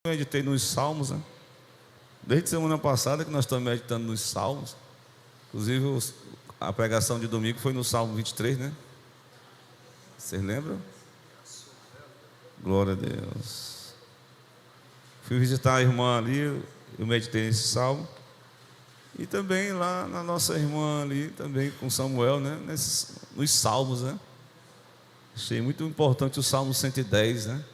Meditei nos Salmos, né? Desde semana passada que nós estamos meditando nos Salmos. Inclusive a pregação de domingo foi no Salmo 23, né? Vocês lembram? Glória a Deus. Fui visitar a irmã ali, eu meditei nesse Salmo. E também lá na nossa irmã ali, também com Samuel, né? Nos Salmos, né? Achei muito importante o Salmo 110, né?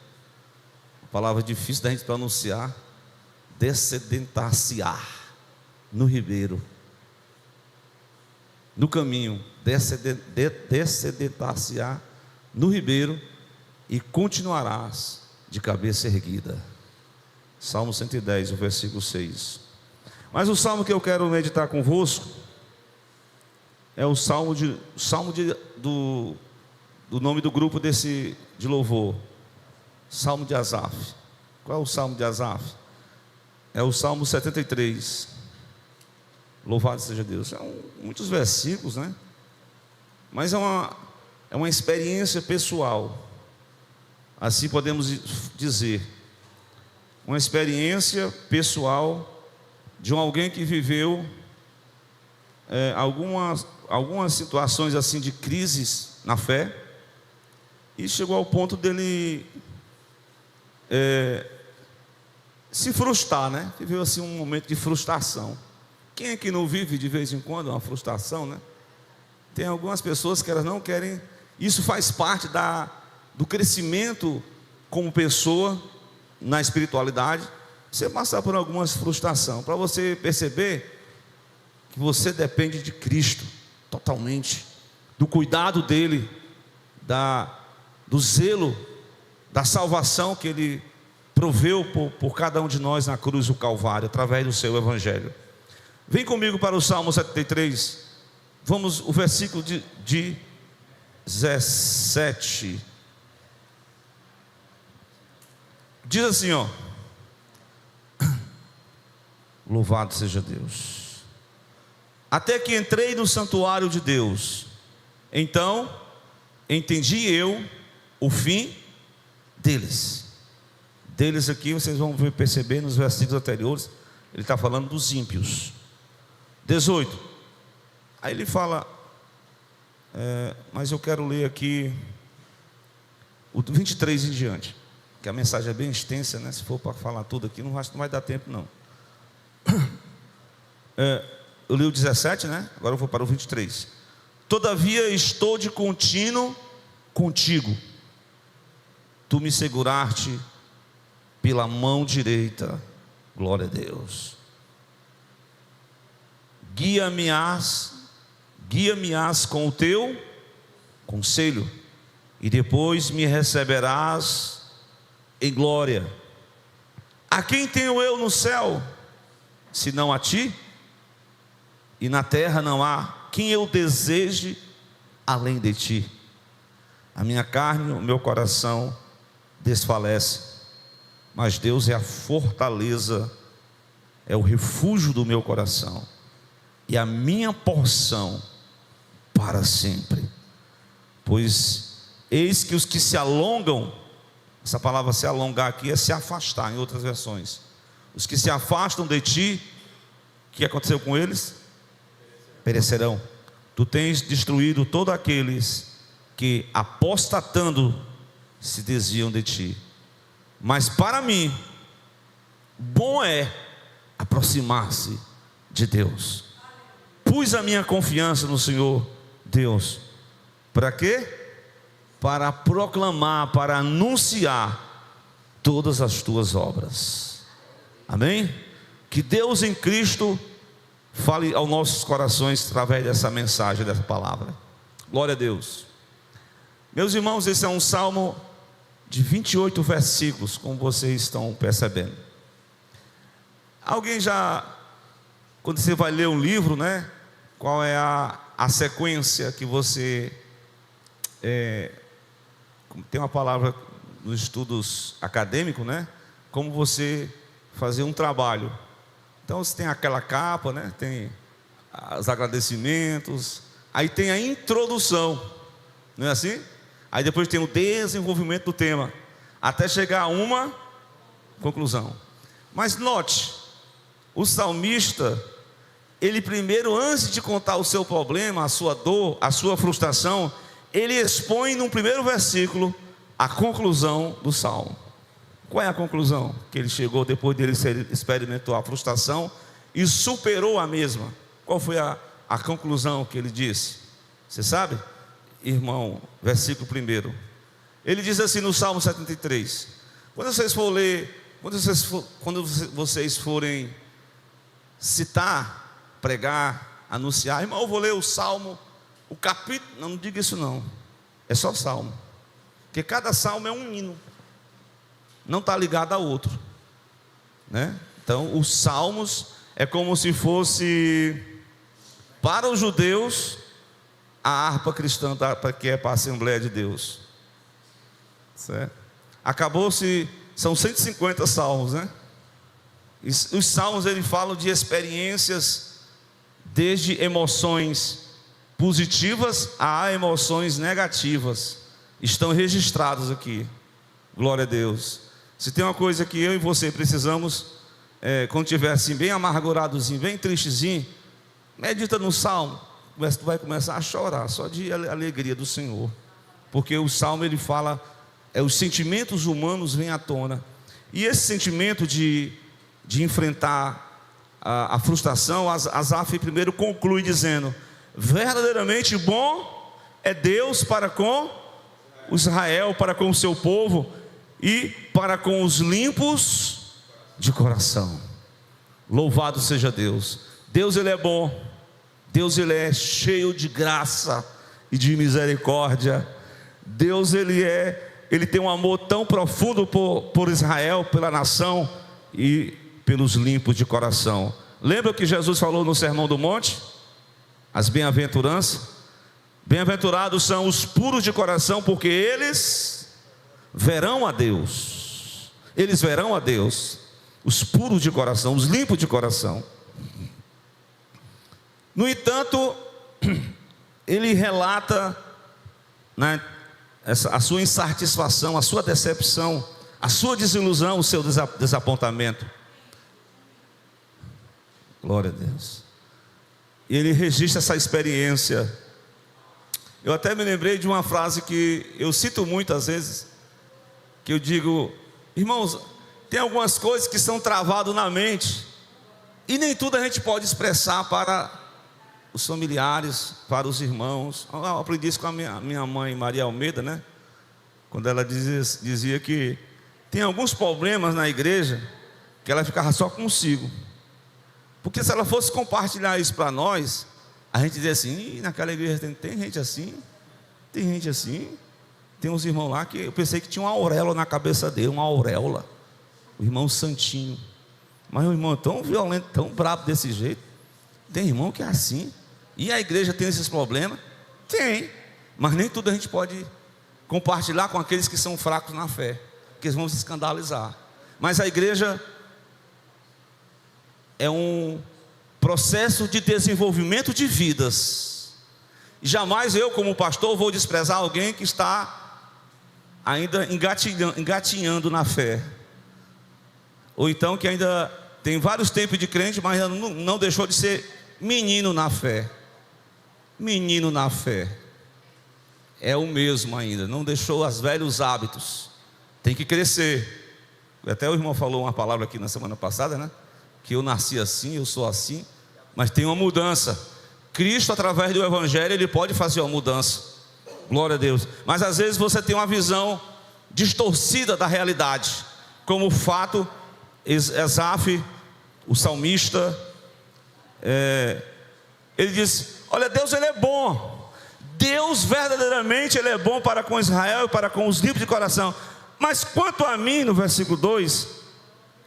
Palavra difícil da gente pronunciar. Descedentar-se-á no ribeiro, no caminho, descedentar-se-á no ribeiro, e continuarás de cabeça erguida. Salmo 110, o versículo 6. Mas o salmo que eu quero meditar convosco é o salmo do nome do grupo de louvor, Salmo de Asaf. Qual é o Salmo de Asaf? É o Salmo 73. Louvado seja Deus. São muitos versículos, né? Mas é uma experiência pessoal, assim podemos dizer. Uma experiência pessoal de alguém que viveu algumas situações assim de crises na fé, e chegou ao ponto dele se frustrar, né? Viveu assim um momento de frustração. Quem é que não vive de vez em quando uma frustração, né? Tem algumas pessoas que elas não querem. Isso faz parte do crescimento como pessoa na espiritualidade. Você passar por algumas frustrações, para você perceber que você depende de Cristo totalmente, do cuidado dele, do zelo, da salvação que ele proveu por cada um de nós na cruz do Calvário, através do seu Evangelho. Vem comigo para o Salmo 73. Vamos, o versículo de 17. Diz assim, ó: louvado seja Deus. Até que entrei no santuário de Deus, então entendi eu o fim deles. Deles aqui vocês vão perceber nos versículos anteriores, ele está falando dos ímpios. 18. Aí ele fala, mas eu quero ler aqui o 23 em diante, que a mensagem é bem extensa, né? Se for para falar tudo aqui, não vai dar tempo não. Eu li o 17, né? Agora eu vou para o 23. Todavia estou de contínuo contigo, tu me seguraste pela mão direita. Glória a Deus. Guia-me-ás com o teu conselho, e depois me receberás em glória. A quem tenho eu no céu, senão a ti? E na terra não há quem eu deseje além de ti. A minha carne, o meu coração desfalece, mas Deus é a fortaleza, é o refúgio do meu coração, e a minha porção para sempre. Pois eis que os que se alongam, essa palavra se alongar aqui é se afastar, em outras versões. Os que se afastam de ti, o que aconteceu com eles? Perecerão. Tu tens destruído todos aqueles que, apostatando, se desviam de ti. Mas para mim, bom é aproximar-se de Deus. Pus a minha confiança no Senhor Deus. Para quê? Para proclamar, para anunciar todas as tuas obras. Amém? Que Deus em Cristo fale aos nossos corações através dessa mensagem, dessa palavra. Glória a Deus. Meus irmãos, esse é um salmo de 28 versículos, como vocês estão percebendo. Alguém já, quando você vai ler um livro, né? Qual é a sequência que você tem uma palavra nos estudos acadêmicos, né? Como você fazer um trabalho. Então você tem aquela capa, né? Tem os agradecimentos, aí tem a introdução, não é assim? Aí depois tem o desenvolvimento do tema, até chegar a uma Conclusão. Mas note, o salmista, ele primeiro, antes de contar o seu problema, a sua dor, a sua frustração, ele expõe no primeiro versículo a conclusão do salmo. Qual é a conclusão que ele chegou depois dele experimentou a frustração e superou a mesma? Qual foi a conclusão que ele disse? Você sabe, irmão? Versículo 1. Ele diz assim no Salmo 73. Quando vocês forem ler, quando vocês forem citar, pregar, anunciar, irmão, eu vou ler o Salmo, o capítulo, não diga isso não, é só Salmo, porque cada Salmo é um hino, não está ligado a outro, né? Então os Salmos é como se fosse para os judeus a harpa cristã, que é para a Assembleia de Deus, certo? Acabou-se, são 150 salmos, né? Os salmos, ele falam de experiências, desde emoções positivas a emoções negativas, estão registrados aqui. Glória a Deus. Se tem uma coisa que eu e você precisamos, quando estiver assim bem amarguradozinho, bem tristezinho, medita no salmo, tu vai começar a chorar só de alegria do Senhor, porque o salmo, ele fala, os sentimentos humanos vêm à tona, e esse sentimento de enfrentar a frustração, Asaf primeiro conclui dizendo: verdadeiramente bom é Deus para com Israel, para com o seu povo e para com os limpos de coração. Louvado seja Deus. Deus, ele é bom. Deus, ele é cheio de graça e de misericórdia. Deus, ele tem um amor tão profundo por Israel, pela nação e pelos limpos de coração. Lembra o que Jesus falou no Sermão do Monte? As bem-aventuranças. Bem-aventurados são os puros de coração, porque eles verão a Deus. Eles verão a Deus. Os puros de coração, os limpos de coração. No entanto, ele relata, né, a sua insatisfação, a sua decepção, a sua desilusão, o seu desapontamento. Glória a Deus. Ele registra essa experiência. Eu até me lembrei de uma frase que eu cito muitas vezes, que eu digo: irmãos, tem algumas coisas que são travadas na mente, e nem tudo a gente pode expressar para os familiares, para os irmãos. Eu aprendi isso com a minha mãe, Maria Almeida, né? Quando ela dizia que tem alguns problemas na igreja que ela ficava só consigo, porque se ela fosse compartilhar isso para nós, a gente dizia assim: naquela igreja tem gente assim, tem gente assim. Tem uns irmãos lá que eu pensei que tinha uma auréola na cabeça dele, uma auréola, o irmão santinho. Mas o irmão é tão violento, tão bravo desse jeito. Tem irmão que é assim. E a igreja tem esses problemas? Tem. Mas nem tudo a gente pode compartilhar com aqueles que são fracos na fé, porque eles vão se escandalizar. Mas a igreja é um processo de desenvolvimento de vidas. E jamais eu, como pastor, vou desprezar alguém que está ainda engatinhando na fé, ou então que ainda tem vários tempos de crente, mas não deixou de ser menino na fé. Menino na fé é o mesmo ainda, não deixou os velhos hábitos, tem que crescer. Até o irmão falou uma palavra aqui na semana passada, né? Que eu nasci assim, eu sou assim, mas tem uma mudança. Cristo, através do Evangelho, ele pode fazer uma mudança. Glória a Deus. Mas às vezes você tem uma visão distorcida da realidade, como o fato, Asaf, o salmista, ele diz: olha, Deus, ele é bom. Deus verdadeiramente, ele é bom para com Israel e para com os limpos de coração. Mas quanto a mim, no versículo 2,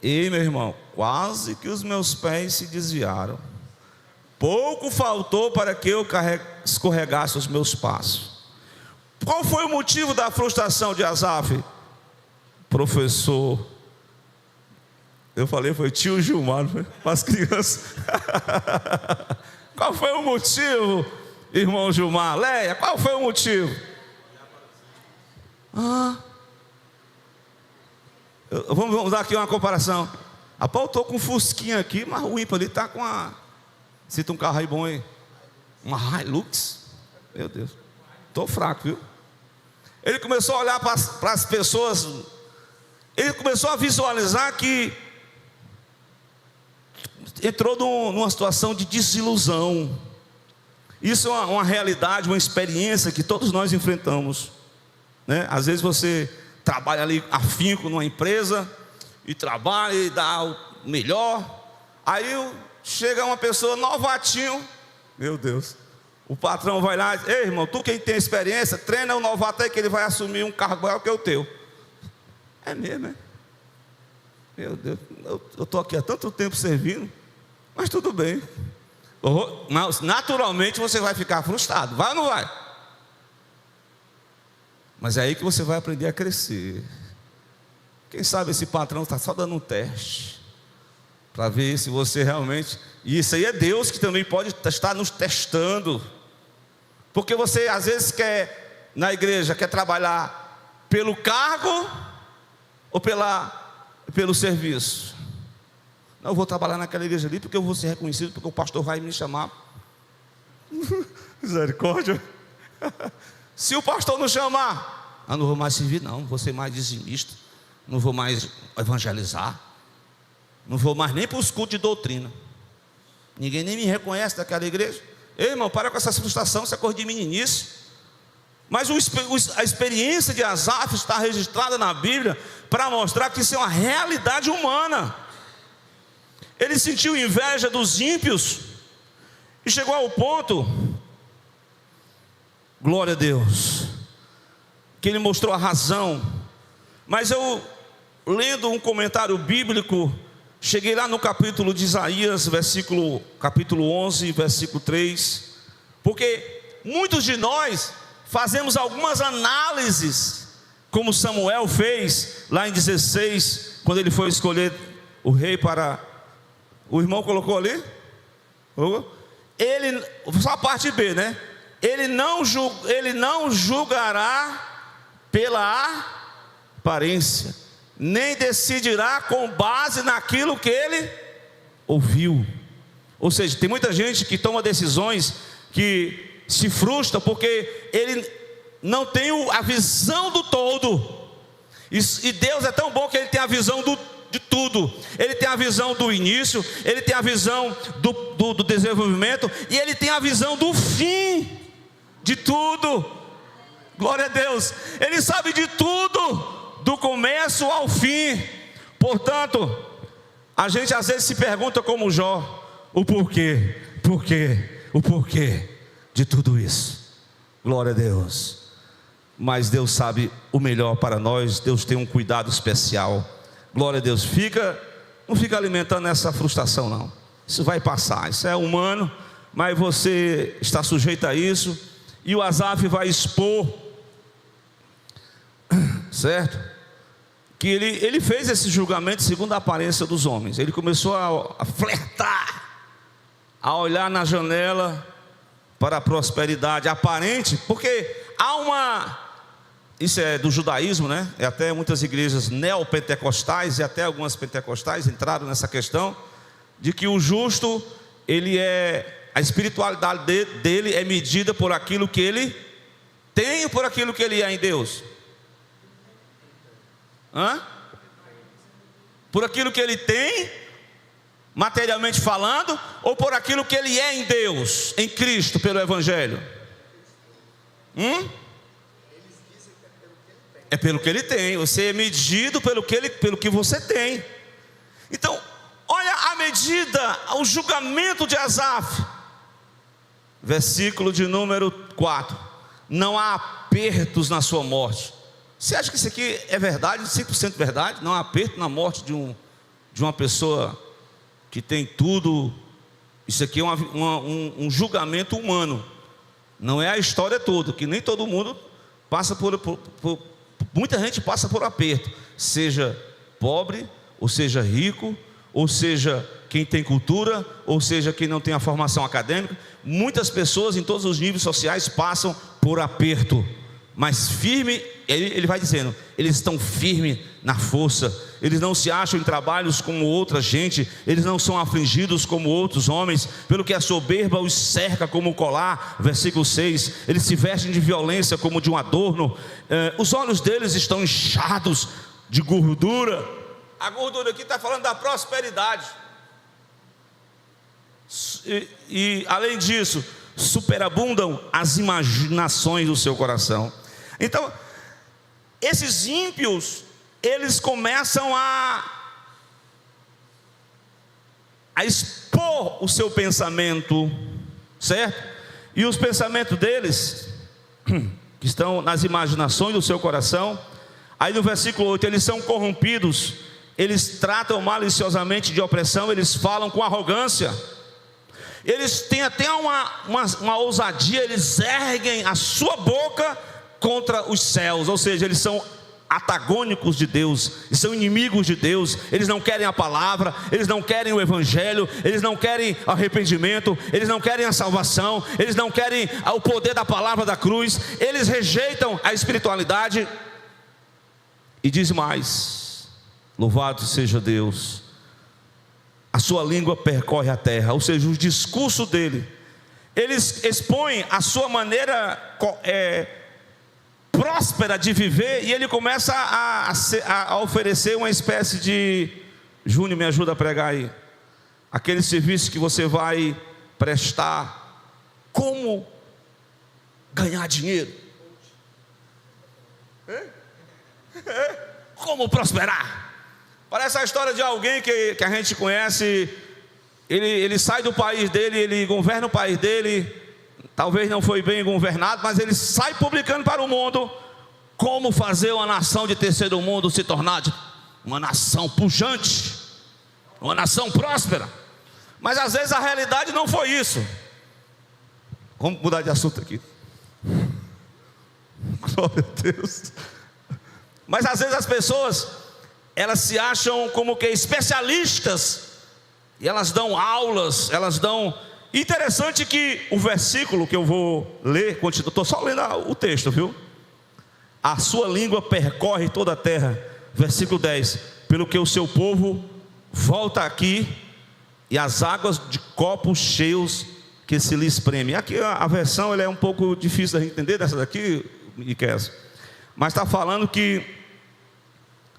ei, meu irmão, quase que os meus pés se desviaram, pouco faltou para que eu escorregasse os meus passos. Qual foi o motivo da frustração de Asaf? Professor, eu falei, foi tio Gilmar, para as crianças. Qual foi o motivo, irmão Gilmar? Leia, qual foi o motivo? Vamos dar aqui uma comparação. Rapaz, eu estou com um Fusquinha aqui, mas o ímpar ali está com uma... Cita um carro aí bom aí. Uma Hilux. Meu Deus. Estou fraco, viu? Ele começou a olhar para as pessoas. Ele começou a visualizar que entrou numa situação de desilusão. Isso é uma realidade, uma experiência que todos nós enfrentamos, né? Às vezes você trabalha ali afinco numa empresa e trabalha e dá o melhor. Aí chega uma pessoa novatinho, meu Deus, o patrão vai lá e diz: ei, irmão, tu quem tem experiência, treina o novato aí que ele vai assumir um cargo maior que o teu. É mesmo, é? Meu Deus, eu estou aqui há tanto tempo servindo, mas tudo bem. Mas naturalmente você vai ficar frustrado, vai ou não vai? Mas é aí que você vai aprender a crescer. Quem sabe esse patrão está só dando um teste para ver se você realmente... E isso aí é Deus que também pode estar nos testando. Porque você às vezes quer, na igreja, quer trabalhar pelo cargo ou pelo serviço. Não, eu vou trabalhar naquela igreja ali porque eu vou ser reconhecido, porque o pastor vai me chamar. Misericórdia. Se o pastor não chamar, eu não vou mais servir não, vou ser mais dizimista, não vou mais evangelizar, não vou mais nem para os cultos de doutrina. Ninguém nem me reconhece daquela igreja. Ei, irmão, para com essa frustração, essa coisa de meninice. Mas a experiência de Asaf está registrada na Bíblia para mostrar que isso é uma realidade humana. Ele sentiu inveja dos ímpios e chegou ao ponto, glória a Deus, que ele mostrou a razão. Mas eu, lendo um comentário bíblico, cheguei lá no capítulo de Isaías, capítulo 11, versículo 3, porque muitos de nós fazemos algumas análises, como Samuel fez lá em 16, quando ele foi escolher o rei para... O irmão colocou ali? Ele, só a parte B, né? Ele não julgará pela aparência, nem decidirá com base naquilo que ele ouviu. Ou seja, tem muita gente que toma decisões que se frustra porque ele não tem a visão do todo. E Deus é tão bom que ele tem a visão de tudo. Ele tem a visão do início, ele tem a visão do desenvolvimento, e ele tem a visão do fim de tudo. Glória a Deus. Ele sabe de tudo, do começo ao fim. Portanto, a gente às vezes se pergunta como Jó, o porquê de tudo isso. Glória a Deus. Mas Deus sabe o melhor para nós. Deus tem um cuidado especial. Glória a Deus. Não fica alimentando essa frustração não. Isso vai passar, isso é humano, mas você está sujeito a isso. E o Asaf vai expor, certo? Que ele fez esse julgamento segundo a aparência dos homens. Ele começou a flertar, a olhar na janela para a prosperidade aparente, porque há uma... Isso é do judaísmo, né? E até muitas igrejas neopentecostais e até algumas pentecostais entraram nessa questão de que o justo, a espiritualidade dele é medida por aquilo que ele tem ou por aquilo que ele é em Deus? Por aquilo que ele tem, materialmente falando, ou por aquilo que ele é em Deus, em Cristo, pelo Evangelho? É pelo que ele tem. Você é medido pelo que você tem. Então, olha a medida, o julgamento de Asaf. Versículo de número 4. Não há apertos na sua morte. Você acha que isso aqui é verdade, 100% verdade? Não há aperto na morte de uma pessoa que tem tudo. Isso aqui é um julgamento humano. Não é a história toda, que nem todo mundo passa muita gente passa por aperto, seja pobre, ou seja rico, ou seja quem tem cultura, ou seja quem não tem a formação acadêmica. Muitas pessoas em todos os níveis sociais passam por aperto, mas firme, ele vai dizendo, eles estão firmes na força, eles não se acham em trabalhos como outra gente, eles não são afligidos como outros homens, pelo que a soberba os cerca como um colar. Versículo 6, eles se vestem de violência como de um adorno, os olhos deles estão inchados de gordura. A gordura aqui está falando da prosperidade, e além disso, superabundam as imaginações do seu coração. Então, esses ímpios, eles começam a expor o seu pensamento, certo? E os pensamentos deles, que estão nas imaginações do seu coração, aí no versículo 8, eles são corrompidos, eles tratam maliciosamente de opressão, eles falam com arrogância, eles têm até uma ousadia, eles erguem a sua boca contra os céus, ou seja, eles são antagônicos de Deus, eles são inimigos de Deus, eles não querem a palavra, eles não querem o evangelho, eles não querem arrependimento, eles não querem a salvação, eles não querem o poder da palavra da cruz, eles rejeitam a espiritualidade. E diz mais: louvado seja Deus, a sua língua percorre a terra, ou seja, o discurso dele, eles expõem a sua maneira próspera de viver, e ele começa a oferecer uma espécie de... Júnior, me ajuda a pregar aí, aquele serviço que você vai prestar, como ganhar dinheiro, como prosperar. Parece a história de alguém que a gente conhece. Ele sai do país dele, ele governa o país dele, talvez não foi bem governado, mas ele sai publicando para o mundo como fazer uma nação de terceiro mundo se tornar uma nação pujante, uma nação próspera. Mas às vezes a realidade não foi isso. Vamos mudar de assunto aqui. Glória a Deus. Mas às vezes as pessoas, elas se acham como que especialistas, e elas dão aulas, elas dão... Interessante que o versículo que eu vou ler, estou só lendo o texto, viu? A sua língua percorre toda a terra. Versículo 10: pelo que o seu povo volta aqui, e as águas de copos cheios que se lhe espreme. Aqui a versão ela é um pouco difícil de entender, dessa daqui, Miqueias, mas está falando que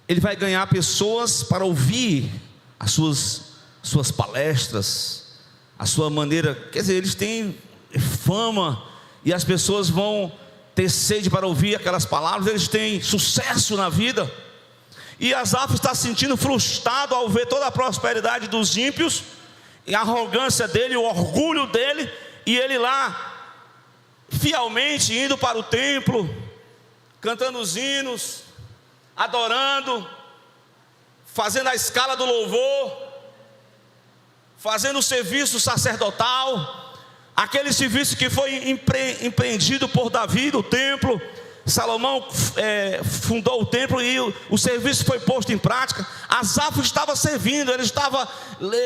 ele vai ganhar pessoas para ouvir as suas palestras, a sua maneira, quer dizer, eles têm fama, e as pessoas vão ter sede para ouvir aquelas palavras, eles têm sucesso na vida. E Asaf está se sentindo frustrado ao ver toda a prosperidade dos ímpios, e a arrogância dele, o orgulho dele, e ele lá, fielmente indo para o templo, cantando os hinos, adorando, fazendo a escala do louvor, fazendo o serviço sacerdotal, aquele serviço que foi empreendido por Davi do templo. Salomão fundou o templo e o serviço foi posto em prática. Asaf estava servindo, ele estava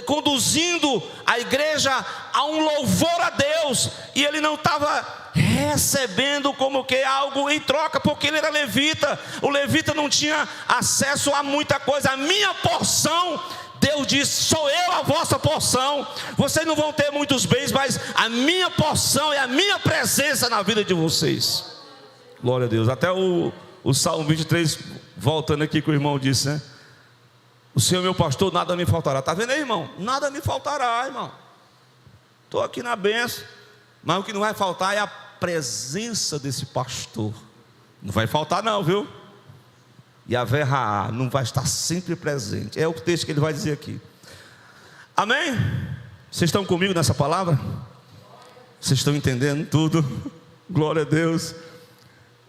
conduzindo a igreja a um louvor a Deus, e ele não estava recebendo como que algo em troca, porque ele era levita. O levita não tinha acesso a muita coisa. A minha porção, Deus disse, sou eu a vossa porção. Vocês não vão ter muitos bens, mas a minha porção é a minha presença na vida de vocês. Glória a Deus. Até o Salmo 23, voltando aqui que o irmão disse, né? O Senhor meu pastor, nada me faltará. Está vendo aí, irmão? Nada me faltará, irmão. Estou aqui na bênção, mas o que não vai faltar é a presença desse pastor. Não vai faltar não, viu? E a verra não vai estar sempre presente. É o texto que ele vai dizer aqui. Amém? Vocês estão comigo nessa palavra? Vocês estão entendendo tudo? Glória a Deus.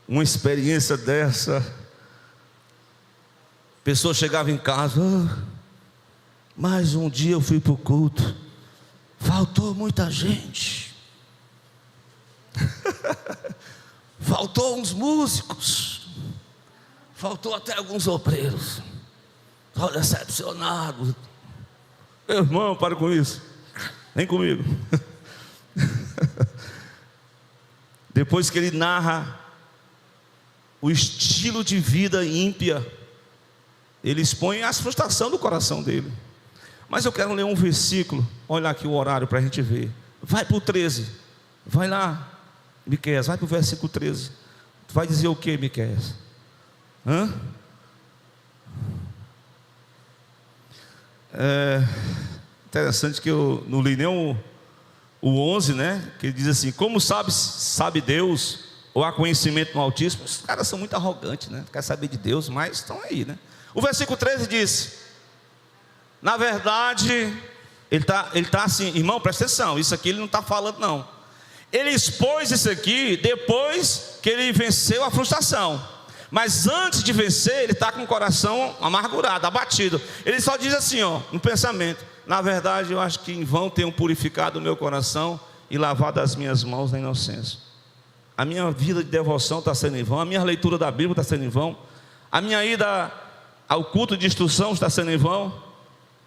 Uma experiência dessa, a pessoa chegava em casa, mais um dia eu fui para o culto, faltou muita gente, faltou uns músicos, faltou até alguns obreiros, estou decepcionado. Meu irmão, para com isso, vem comigo. Depois que ele narra o estilo de vida ímpia, ele expõe as frustrações do coração dele. Mas eu quero ler um versículo, olha aqui o horário para a gente ver. Vai para o 13, vai lá, Miqueias, vai para o versículo 13. Tu vai dizer o que, Miqueias? Interessante que eu não li nem o 11, né? Que ele diz assim: como sabe Deus, ou há conhecimento no Altíssimo? Os caras são muito arrogantes, né? Não querem saber de Deus, mas estão aí, né? O versículo 13 diz: na verdade, ele está assim, irmão, presta atenção, isso aqui ele não está falando não. Ele expôs isso aqui depois que ele venceu a frustração. Mas antes de vencer, ele está com o coração amargurado, abatido. Ele só diz assim, ó, no pensamento: na verdade, eu acho que em vão tenho purificado o meu coração e lavado as minhas mãos na inocência. A minha vida de devoção está sendo em vão, a minha leitura da Bíblia está sendo em vão, a minha ida ao culto de instrução está sendo em vão,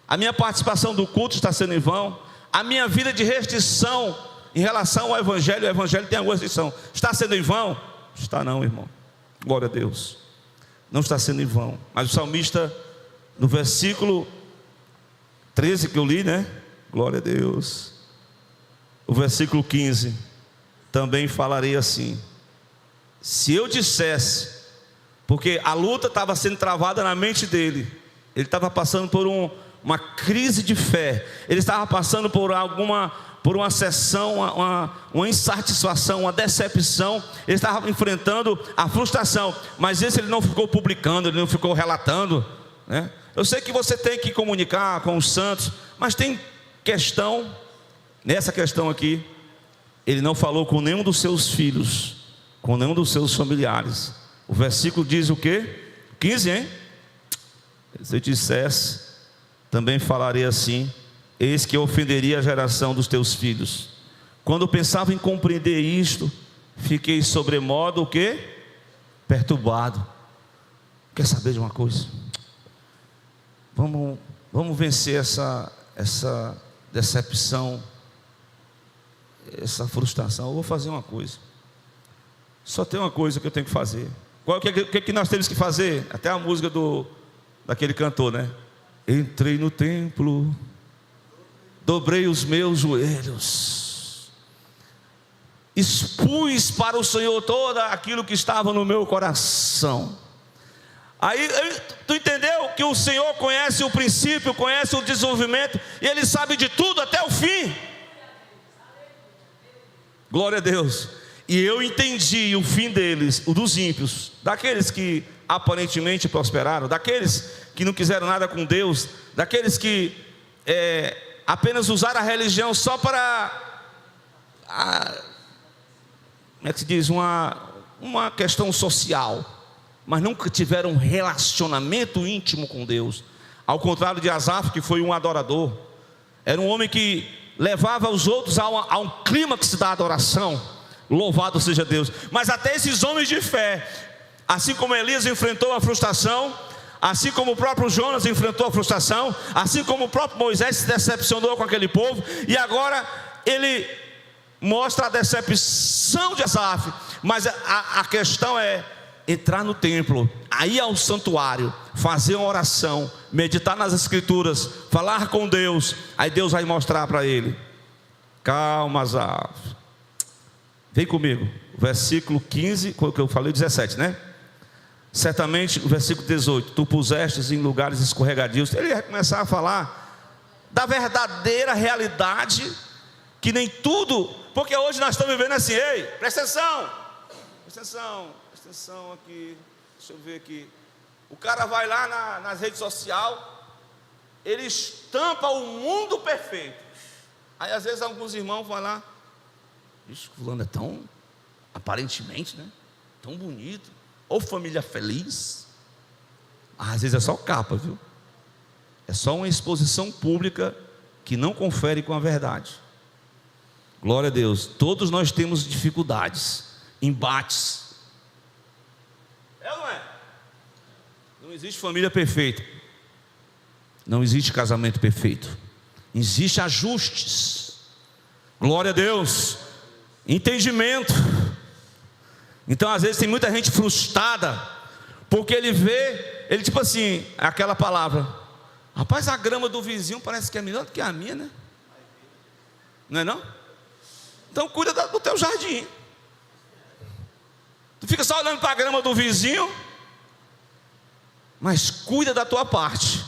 a minha participação do culto está sendo em vão, a minha vida de restrição em relação ao Evangelho, o Evangelho tem alguma restrição, está sendo em vão? Está não, irmão. Glória a Deus, não está sendo em vão. Mas o salmista, no versículo 13 que eu li, né? Glória a Deus. O versículo 15 também falarei assim: se eu dissesse, porque a luta estava sendo travada na mente dele, ele estava passando por uma crise de fé, ele estava passando por uma sessão, uma insatisfação, uma decepção, ele estava enfrentando a frustração, mas esse ele não ficou publicando, ele não ficou relatando, né? Eu sei que você tem que comunicar com os santos, mas tem questão, nessa questão aqui, ele não falou com nenhum dos seus filhos, com nenhum dos seus familiares. O versículo diz o quê? 15, hein? Se eu dissesse, também falarei assim: eis que eu ofenderia a geração dos teus filhos. Quando pensava em compreender isto, fiquei sobremodo o quê? Perturbado. Quer saber de uma coisa? Vamos vencer essa decepção, essa frustração. Eu vou fazer uma coisa. Só tem uma coisa que eu tenho que fazer. O que nós temos que fazer? Até a música daquele cantor, né? Entrei no templo, dobrei os meus joelhos, expus para o Senhor todo aquilo que estava no meu coração. Aí, tu entendeu que o Senhor conhece o princípio, conhece o desenvolvimento, e Ele sabe de tudo até o fim. Glória a Deus. E eu entendi o fim deles, o dos ímpios, daqueles que aparentemente prosperaram, daqueles que não quiseram nada com Deus, daqueles que apenas usaram a religião só para, como é que se diz, uma questão social, mas nunca tiveram um relacionamento íntimo com Deus. Ao contrário de Asaf, que foi um adorador, era um homem que levava os outros a um clímax da adoração. Louvado seja Deus. Mas até esses homens de fé, assim como Elias enfrentou a frustração, assim como o próprio Jonas enfrentou a frustração, assim como o próprio Moisés se decepcionou com aquele povo, e agora ele mostra a decepção de Asaf. Mas a questão é entrar no templo, ir ao santuário, fazer uma oração, meditar nas escrituras, falar com Deus. Aí Deus vai mostrar para ele: calma, Asaf, vem comigo. Versículo 15, que eu falei, 17, né? Certamente, o versículo 18: tu pusestes em lugares escorregadios. Ele vai começar a falar da verdadeira realidade, que nem tudo, porque hoje nós estamos vivendo assim. Ei, presta atenção, presta atenção aqui, deixa eu ver aqui. O cara vai lá nas redes sociais, ele estampa o mundo perfeito. Aí às vezes alguns irmãos vão lá: isso, fulano é tão, aparentemente, né, tão bonito, ou família feliz. Às vezes é só capa, viu? É só uma exposição pública que não confere com a verdade. Glória a Deus. Todos nós temos dificuldades, embates. É ou não é? Não existe família perfeita, não existe casamento perfeito, existe ajustes. Glória a Deus. Entendimento. Então às vezes tem muita gente frustrada Porque ele vê, ele tipo assim, aquela palavra: rapaz, a grama do vizinho parece que é melhor do que a minha, né? Não é não? Então cuida do teu jardim. Tu fica só olhando para a grama do vizinho, mas cuida da tua parte.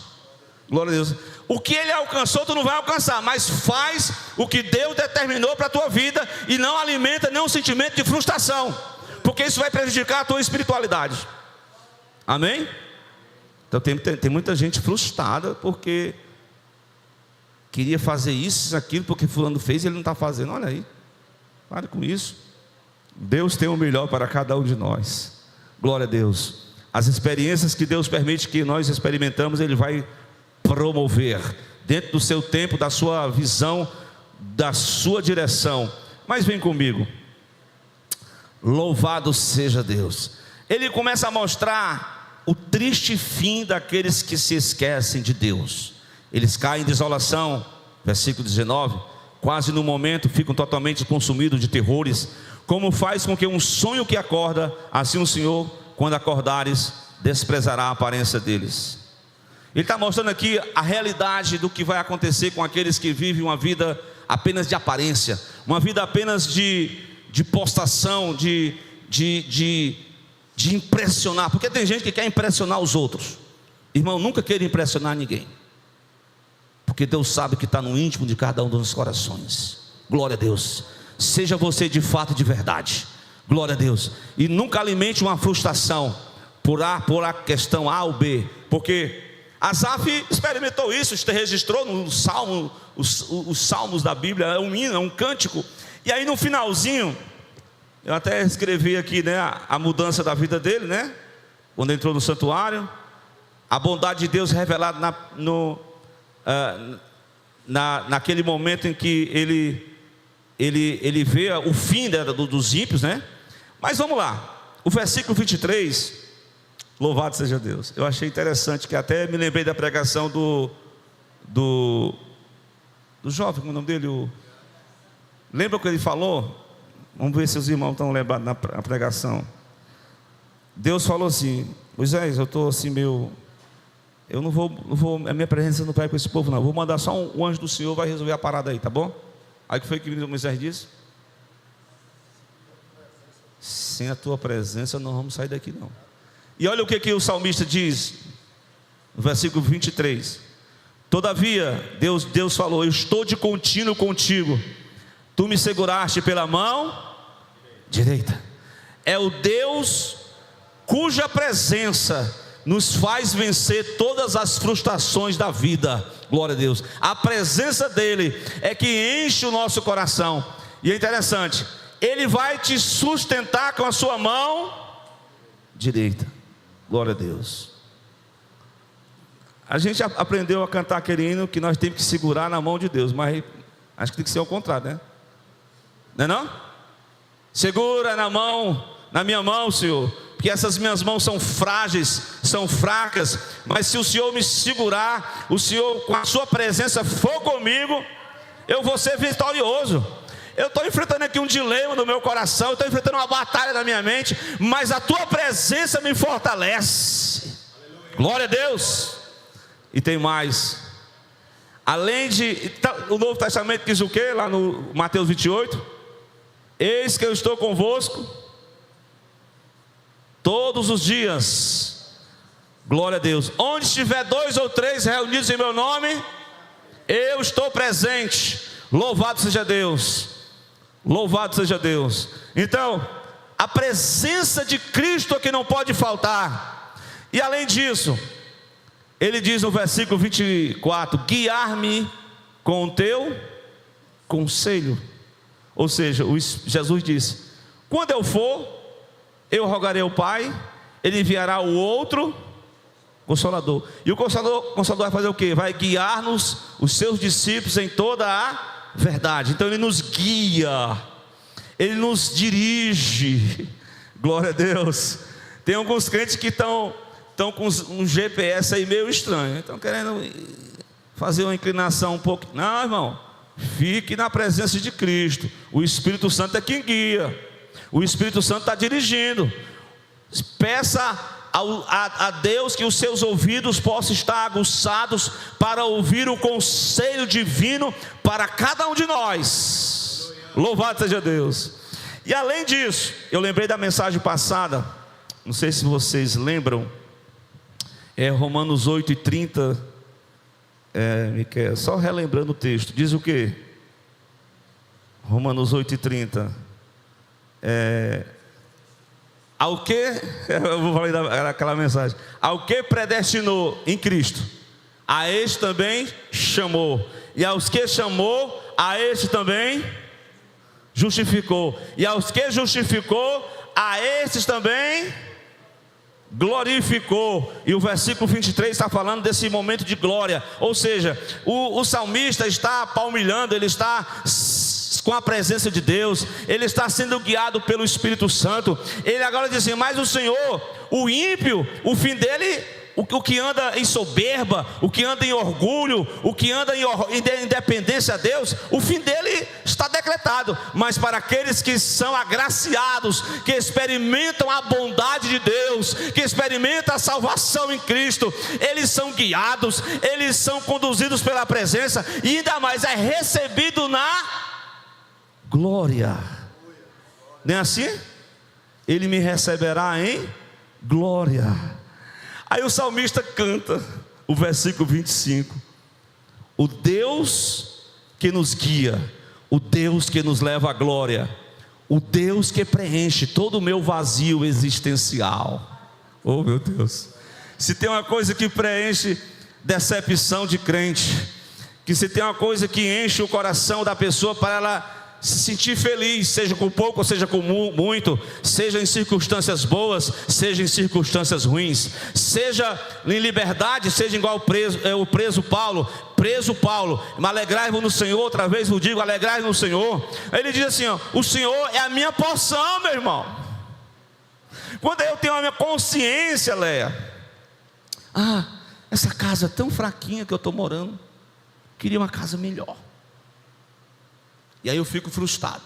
Glória a Deus. O que ele alcançou tu não vai alcançar, mas faz o que Deus determinou para a tua vida, e não alimenta nenhum sentimento de frustração, porque isso vai prejudicar a tua espiritualidade. Amém? Então tem muita gente frustrada porque queria fazer isso, aquilo, porque fulano fez e ele não está fazendo. Olha aí, pare com isso. Deus tem o melhor para cada um de nós. Glória a Deus. As experiências que Deus permite que nós experimentamos, Ele vai promover dentro do seu tempo, da sua visão, da sua direção. Mas vem comigo. Louvado seja Deus. Ele começa a mostrar o triste fim daqueles que se esquecem de Deus. Eles caem em desolação, versículo 19. Quase no momento ficam totalmente consumidos de terrores, como faz com que um sonho que acorda, assim o Senhor, quando acordares, desprezará a aparência deles. Ele está mostrando aqui a realidade do que vai acontecer com aqueles que vivem uma vida apenas de aparência, uma vida apenas de postação, de impressionar, porque tem gente que quer impressionar os outros. Irmão, nunca queira impressionar ninguém, porque Deus sabe o que está no íntimo de cada um dos corações. Glória a Deus. Seja você de fato e de verdade. Glória a Deus. E nunca alimente uma frustração por a questão A ou B, porque Asaf experimentou isso, registrou no Salmo, os salmos da Bíblia, é um hino, é um cântico. E aí no finalzinho, eu até escrevi aqui, né, a mudança da vida dele, né? Quando entrou no santuário, a bondade de Deus revelada naquele momento em que ele vê o fim dos ímpios, né? Mas vamos lá, o versículo 23, louvado seja Deus. Eu achei interessante, que até me lembrei da pregação do jovem, como é o nome dele? Lembra o que ele falou? Vamos ver se os irmãos estão lembrados na pregação. Deus falou assim: Moisés, eu estou assim meio... Eu não vou, a minha presença não vai com esse povo não. Eu vou mandar só um anjo do Senhor, vai resolver a parada aí, tá bom? Aí o que foi que Moisés disse? Sem a tua presença não vamos sair daqui não. E olha o que o salmista diz, no versículo 23. Todavia, Deus falou: eu estou de contínuo contigo, tu me seguraste pela mão direita. É o Deus cuja presença nos faz vencer todas as frustrações da vida. Glória a Deus. A presença dele é que enche o nosso coração. E é interessante, ele vai te sustentar com a sua mão direita. Glória a Deus. A gente aprendeu a cantar aquele hino que nós temos que segurar na mão de Deus, mas acho que tem que ser ao contrário, né? Não é não? Segura na minha mão, Senhor, porque essas minhas mãos são frágeis, são fracas, mas se o Senhor me segurar, o Senhor com a sua presença for comigo, eu vou ser vitorioso. Eu estou enfrentando aqui um dilema no meu coração, eu estou enfrentando uma batalha na minha mente, mas a tua presença me fortalece. Glória a Deus. E tem mais, além de, o Novo Testamento diz o que? Lá no Mateus 28, eis que eu estou convosco todos os dias. Glória a Deus. Onde estiver 2 ou 3 reunidos em meu nome, eu estou presente. Louvado seja Deus. Louvado seja Deus. Então, a presença de Cristo é que não pode faltar. E além disso, ele diz no versículo 24: guiar-me com o teu conselho. Ou seja, Jesus disse: quando eu for, eu rogarei ao Pai, Ele enviará o outro Consolador. E o Consolador vai fazer o quê? Vai guiar-nos, os seus discípulos, em toda a verdade. Então Ele nos guia, Ele nos dirige. Glória a Deus. Tem alguns crentes que estão com um GPS aí meio estranho, estão querendo fazer uma inclinação um pouco. Não, irmão, fique na presença de Cristo. O Espírito Santo é quem guia, o Espírito Santo está dirigindo. Peça a Deus que os seus ouvidos possam estar aguçados para ouvir o conselho divino para cada um de nós. Louvado seja Deus. E além disso, eu lembrei da mensagem passada, não sei se vocês lembram, Romanos 8:30, só relembrando o texto, diz o que? Romanos 8:30, ao que, eu vou falar aquela mensagem, ao que predestinou em Cristo, a este também chamou, e aos que chamou, a este também justificou, e aos que justificou, a estes também glorificou. E o versículo 23 está falando desse momento de glória, ou seja, o salmista está palmilhando, ele está com a presença de Deus, ele está sendo guiado pelo Espírito Santo. Ele agora diz assim: mas o Senhor, o ímpio, o fim dele, o que anda em soberba, o que anda em orgulho, o que anda em independência a Deus, o fim dele está decretado. Mas para aqueles que são agraciados, que experimentam a bondade de Deus, que experimentam a salvação em Cristo, eles são guiados, eles são conduzidos pela presença, e ainda mais é recebido na glória. Não é assim? Ele me receberá em glória. Aí o salmista canta o versículo 25: o Deus que nos guia, o Deus que nos leva à glória, o Deus que preenche todo o meu vazio existencial. Oh meu Deus, se tem uma coisa que preenche decepção de crente, que se tem uma coisa que enche o coração da pessoa para ela se sentir feliz, seja com pouco ou seja com muito, seja em circunstâncias boas, seja em circunstâncias ruins, seja em liberdade, seja igual o preso Paulo, mas alegrai-vos no Senhor. Outra vez vos digo, alegrai-vos no Senhor. Ele diz assim, ó: o Senhor é a minha porção, meu irmão. Quando eu tenho a minha consciência, Leia, essa casa tão fraquinha que eu estou morando, queria uma casa melhor. E aí eu fico frustrado,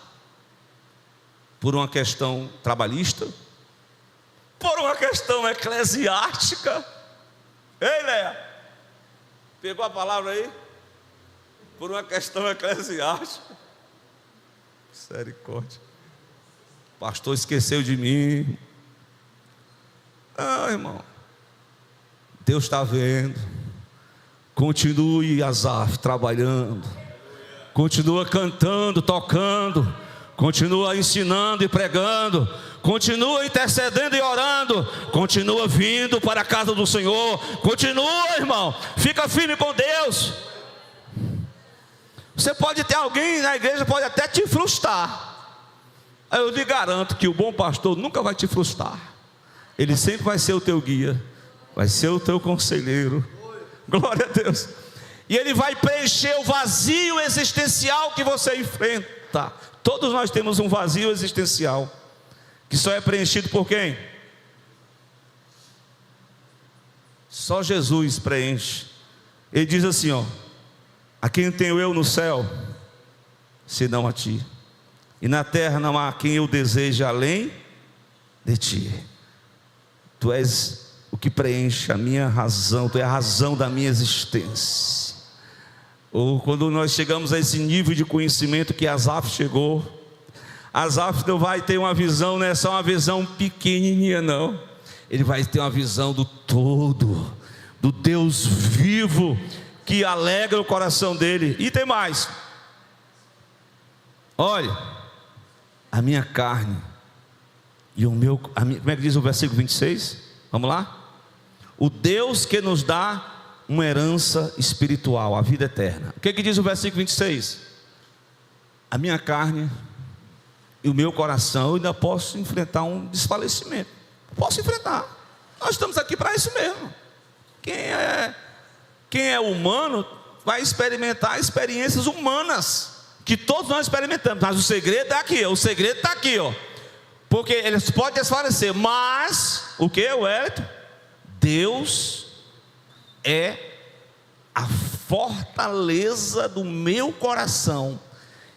por uma questão trabalhista, por uma questão eclesiástica. Ei, Léa, pegou a palavra aí? Por uma questão eclesiástica. Misericórdia. O pastor esqueceu de mim. Irmão, Deus está vendo. Continue, Asaf, trabalhando. Continua cantando, tocando, continua ensinando e pregando, continua intercedendo e orando, continua vindo para a casa do Senhor, continua, irmão, fica firme com Deus. Você pode ter alguém na igreja, pode até te frustrar. Eu lhe garanto que o bom pastor nunca vai te frustrar. Ele sempre vai ser o teu guia, vai ser o teu conselheiro. Glória a Deus. E ele vai preencher o vazio existencial que você enfrenta. Todos nós temos um vazio existencial, que só é preenchido por quem? Só Jesus preenche. Ele diz assim, ó: a quem tenho eu no céu, senão a ti, e na terra não há quem eu deseje além de ti. Tu és o que preenche a minha razão, tu és a razão da minha existência. Ou quando nós chegamos a esse nível de conhecimento que Asaf chegou, Asaf não vai ter uma visão, não é só uma visão pequenininha não, ele vai ter uma visão do todo, do Deus vivo, que alegra o coração dele. E tem mais, olha, a minha carne e o meu, como é que diz o versículo 26? Vamos lá? O Deus que nos dá uma herança espiritual, a vida eterna. O que diz o versículo 26? A minha carne e o meu coração, eu ainda posso enfrentar um desfalecimento. Posso enfrentar. Nós estamos aqui para isso mesmo. Quem é humano vai experimentar experiências humanas, que todos nós experimentamos. Mas o segredo é aqui, o segredo está aqui, ó. Porque eles podem desfalecer, mas o que, Wellington? Deus é a fortaleza do meu coração.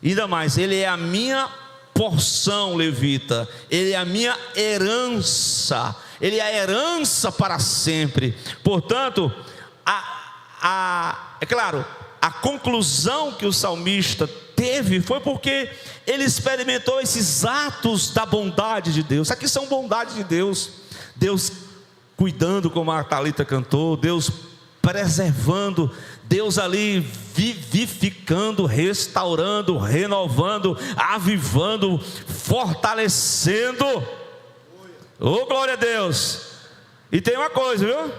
Ainda mais, Ele é a minha porção, levita. Ele é a minha herança. ele é a herança para sempre. Portanto, é claro, a conclusão que o salmista teve foi porque ele experimentou esses atos da bondade de Deus. Aqui são bondade de Deus. Deus cuidando, como a Thalita cantou, Deus preservando, Deus ali vivificando, restaurando, renovando, avivando, fortalecendo. Oh, glória a Deus! E tem uma coisa, viu?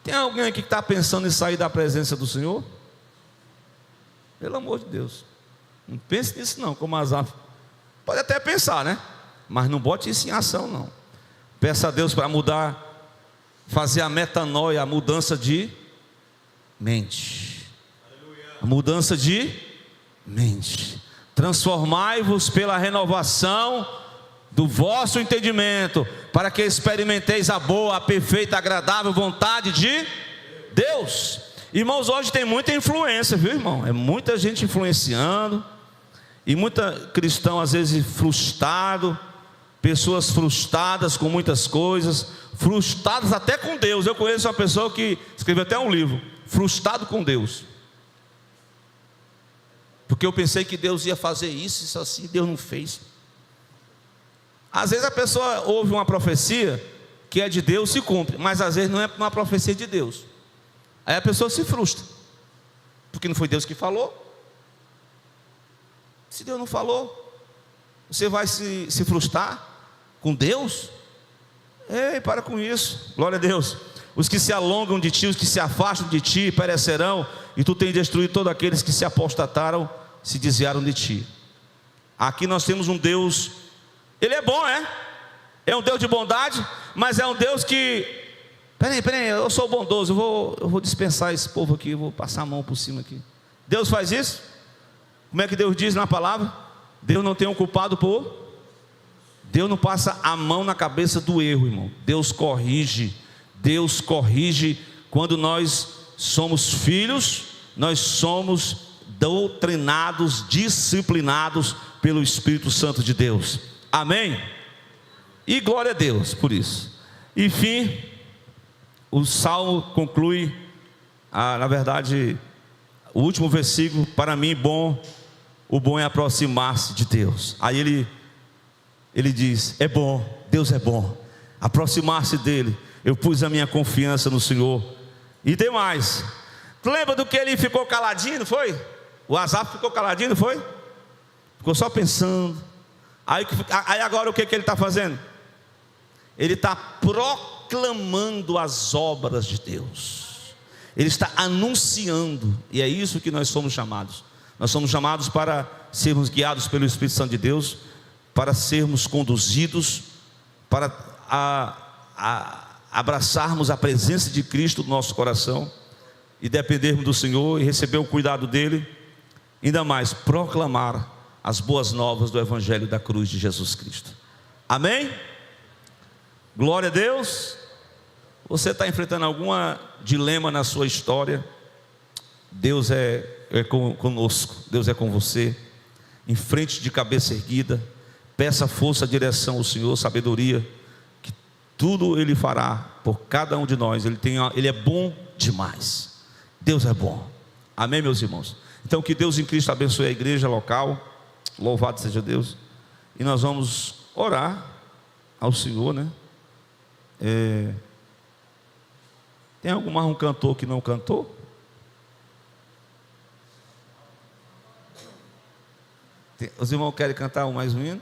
Tem alguém aqui que está pensando em sair da presença do Senhor? Pelo amor de Deus, não pense nisso não, como Asaf. Pode até pensar, né? Mas não bote isso em ação não. Peça a Deus para mudar, fazer a metanoia, a mudança de mente. A mudança de mente. Transformai-vos pela renovação do vosso entendimento, para que experimenteis a boa, a perfeita, agradável vontade de Deus. Irmãos, hoje tem muita influência, viu, irmão? É muita gente influenciando, e muita cristão às vezes frustrado, pessoas frustradas com muitas coisas, frustradas até com Deus. Eu conheço uma pessoa que escreveu até um livro, frustrado com Deus, porque eu pensei que Deus ia fazer isso assim, Deus não fez. Às vezes a pessoa ouve uma profecia que é de Deus, se cumpre, mas às vezes não é uma profecia de Deus. Aí a pessoa se frustra, porque não foi Deus que falou. Se Deus não falou, você vai se frustrar com Deus? Ei, para com isso, glória a Deus. Os que se alongam de ti, os que se afastam de ti perecerão, e tu tens destruído todos aqueles que se apostataram, se desviaram de ti. Aqui nós temos um Deus, Ele é bom, é um Deus de bondade, mas é um Deus que, peraí, eu sou bondoso, eu vou dispensar esse povo aqui, eu vou passar a mão por cima aqui. Deus faz isso? Como é que Deus diz na palavra? Deus não tem um culpado Deus não passa a mão na cabeça do erro, irmão. Deus corrige quando nós somos filhos, nós somos doutrinados, disciplinados pelo Espírito Santo de Deus. Amém? E glória a Deus por isso. Enfim, o Salmo conclui, na verdade, o último versículo, para mim o bom é aproximar-se de Deus. Aí ele diz, é bom, Deus é bom, aproximar-se dele, eu pus a minha confiança no Senhor. E tem mais, tu lembra do que ele ficou caladinho, não foi? O Asaf ficou caladinho, não foi? Ficou só pensando. Aí agora o que ele está fazendo? Ele está proclamando as obras de Deus, ele está anunciando, e é isso que nós somos chamados. Nós somos chamados para sermos guiados pelo Espírito Santo de Deus, para sermos conduzidos, para abraçarmos a presença de Cristo no nosso coração, e dependermos do Senhor, e receber o cuidado dEle, ainda mais, proclamar as boas novas do Evangelho da cruz de Jesus Cristo. Amém? Glória a Deus. Você está enfrentando algum dilema na sua história? Deus é conosco, Deus é com você. Em frente, de cabeça erguida, peça força, direção ao Senhor, sabedoria, que tudo Ele fará por cada um de nós. Ele é bom demais. Deus é bom. Amém, meus irmãos? Então que Deus em Cristo abençoe a igreja local. Louvado seja Deus. E nós vamos orar ao Senhor, né? Tem um cantor que não cantou? Os irmãos querem cantar mais um hino?